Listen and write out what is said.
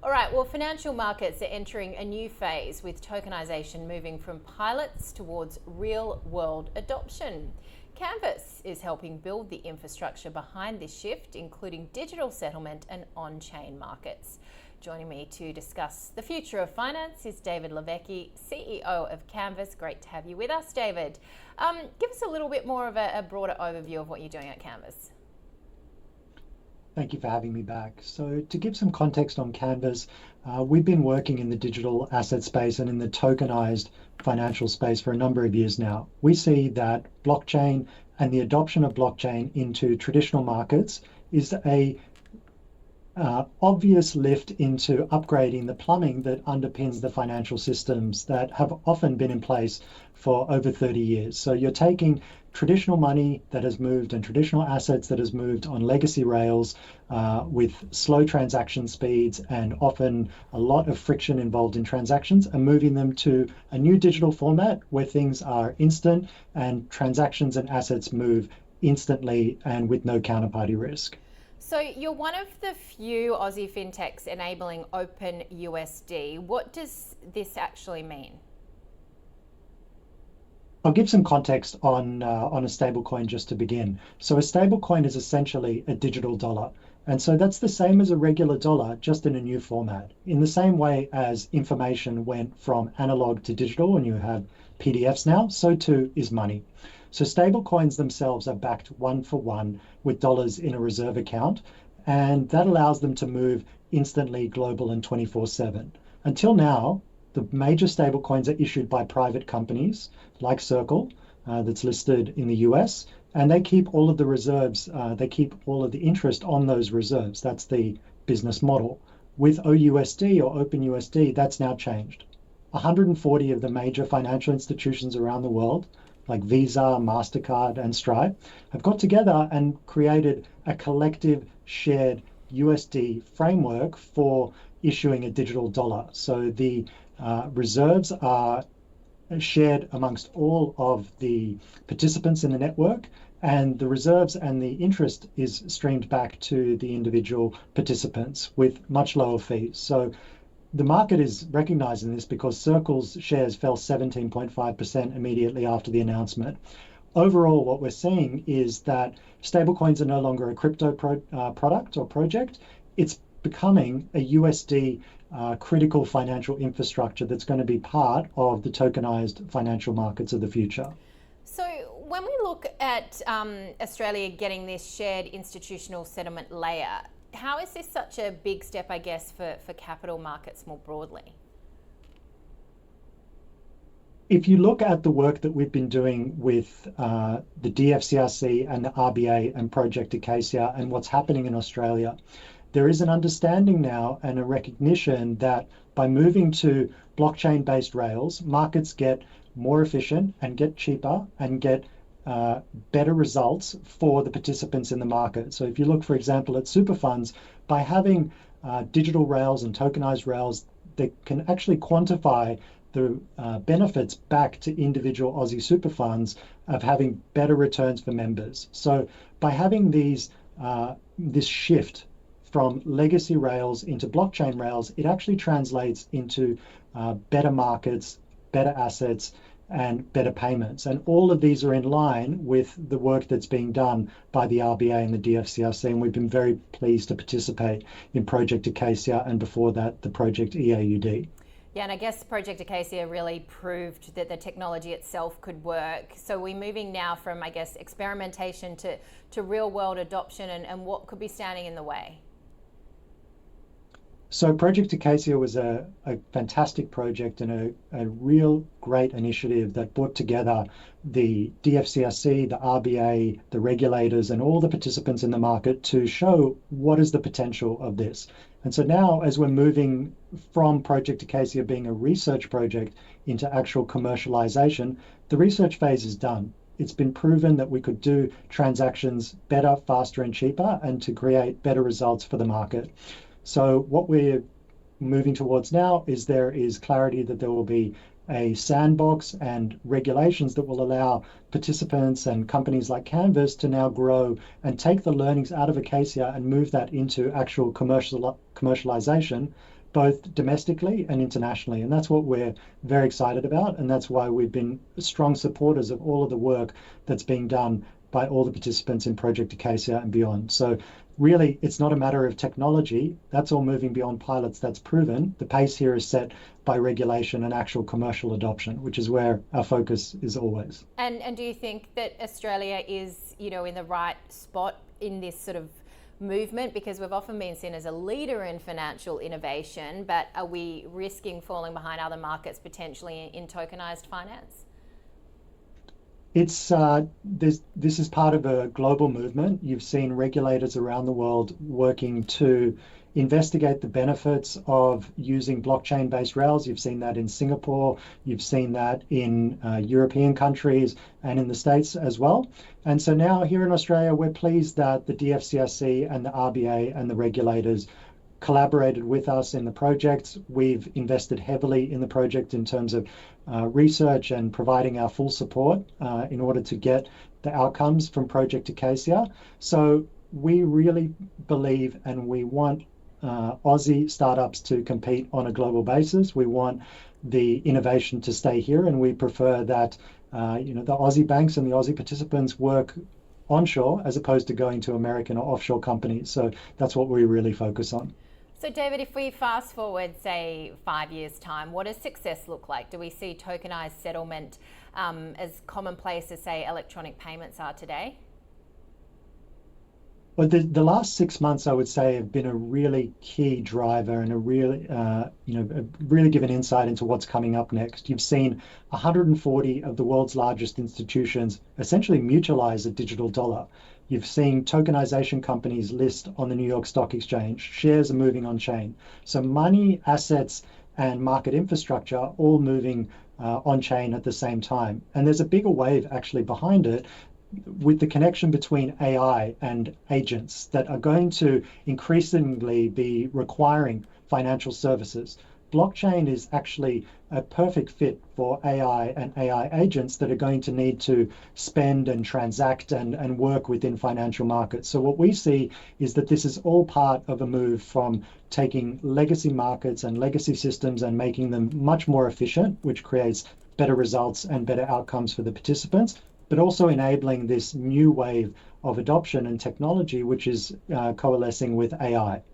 All right, well, financial markets are entering a new phase with tokenisation moving from pilots towards real-world adoption. Canvas is helping build the infrastructure behind this shift, including digital settlement and on-chain markets. Joining me to discuss the future of finance is David Lavecky, CEO of Canvas. Great to have you with us, David. Give us a little bit more of a broader overview of what you're doing at Canvas. Thank you for having me back. So to give some context on Canvas, we've been working in the digital asset space and in the tokenized financial space for a number of years now. We see that blockchain and the adoption of blockchain into traditional markets is a obvious lift into upgrading the plumbing that underpins the financial systems that have often been in place for over 30 years. So you're taking traditional money that has moved and traditional assets that has moved on legacy rails with slow transaction speeds and often a lot of friction involved in transactions, and moving them to a new digital format where things are instant and transactions and assets move instantly and with no counterparty risk. So you're one of the few Aussie fintechs enabling Open USD. What does this actually mean? I'll give some context on a stablecoin just to begin. So a stablecoin is essentially a digital dollar. And so that's the same as a regular dollar, just in a new format. In the same way as information went from analog to digital and you have PDFs now, so too is money. So stablecoins themselves are backed one for one with dollars in a reserve account, and that allows them to move instantly, global, and 24/7. Until now, the major stablecoins are issued by private companies like Circle, that's listed in the US, and they keep all of the reserves, they keep all of the interest on those reserves. That's the business model. With OUSD or Open USD, that's now changed. 140 of the major financial institutions around the world, like Visa, Mastercard, and Stripe, have got together and created a collective shared USD framework for issuing a digital dollar. So the reserves are shared amongst all of the participants in the network, and the reserves and the interest is streamed back to the individual participants with much lower fees. So the market is recognizing this because Circle's shares fell 17.5% immediately after the announcement. Overall, what we're seeing is that stablecoins are no longer a crypto product or project. It's becoming a USD critical financial infrastructure that's going to be part of the tokenized financial markets of the future. So when we look at Australia getting this shared institutional settlement layer, how is this such a big step, I guess, for capital markets more broadly? If you look at the work that we've been doing with the DFCRC and the RBA and Project Acacia and what's happening in Australia, there is an understanding now and a recognition that by moving to blockchain-based rails, markets get more efficient and get cheaper and get better results for the participants in the market. So if you look, for example, at super funds, by having digital rails and tokenized rails, they can actually quantify the benefits back to individual Aussie super funds of having better returns for members. So by having these this shift from legacy rails into blockchain rails, it actually translates into better markets, better assets, and better payments. And all of these are in line with the work that's being done by the RBA and the DFCRC. And we've been very pleased to participate in Project Acacia and before that, the Project EAUD. Yeah, and I guess Project Acacia really proved that the technology itself could work. So we're moving now from, I guess, experimentation to real world adoption, and what could be standing in the way? So Project Acacia was a fantastic project and a real great initiative that brought together the DFCRC, the RBA, the regulators, and all the participants in the market to show what is the potential of this. And so now, as we're moving from Project Acacia being a research project into actual commercialization, the research phase is done. It's been proven that we could do transactions better, faster, and cheaper, and to create better results for the market. So what we're moving towards now is there is clarity that there will be a sandbox and regulations that will allow participants and companies like Canvas to now grow and take the learnings out of Acacia and move that into actual commercialization both domestically and internationally. And that's what we're very excited about. And that's why we've been strong supporters of all of the work that's being done by all the participants in Project Acacia and beyond. So really, it's not a matter of technology. That's all moving beyond pilots. That's proven. The pace here is set by regulation and actual commercial adoption, which is where our focus is always. And do you think that Australia is, in the right spot in this sort of movement? Because we've often been seen as a leader in financial innovation, but are we risking falling behind other markets potentially in tokenized finance? It's this is part of a global movement. You've seen regulators around the world working to investigate the benefits of using blockchain-based rails. You've seen that in Singapore, you've seen that in European countries and in the States as well. And so now here in Australia, we're pleased that the DFCRC and the RBA and the regulators collaborated with us in the project. We've invested heavily in the project in terms of research and providing our full support in order to get the outcomes from Project Acacia. So we really believe and we want Aussie startups to compete on a global basis. We want the innovation to stay here, and we prefer that the Aussie banks and the Aussie participants work onshore as opposed to going to American or offshore companies. So that's what we really focus on. So David, if we fast forward, say, 5 years' time, what does success look like? Do we see tokenized settlement as commonplace as, say, electronic payments are today? Well, the last 6 months, I would say, have been a really key driver and a really given insight into what's coming up next. You've seen 140 of the world's largest institutions essentially mutualize a digital dollar. You've seen tokenization companies list on the New York Stock Exchange. Shares are moving on chain. So money, assets, and market infrastructure all moving on chain at the same time. And there's a bigger wave actually behind it, with the connection between AI and agents that are going to increasingly be requiring financial services. Blockchain is actually a perfect fit for AI and AI agents that are going to need to spend and transact and work within financial markets. So what we see is that this is all part of a move from taking legacy markets and legacy systems and making them much more efficient, which creates better results and better outcomes for the participants, but also enabling this new wave of adoption and technology, which is coalescing with AI.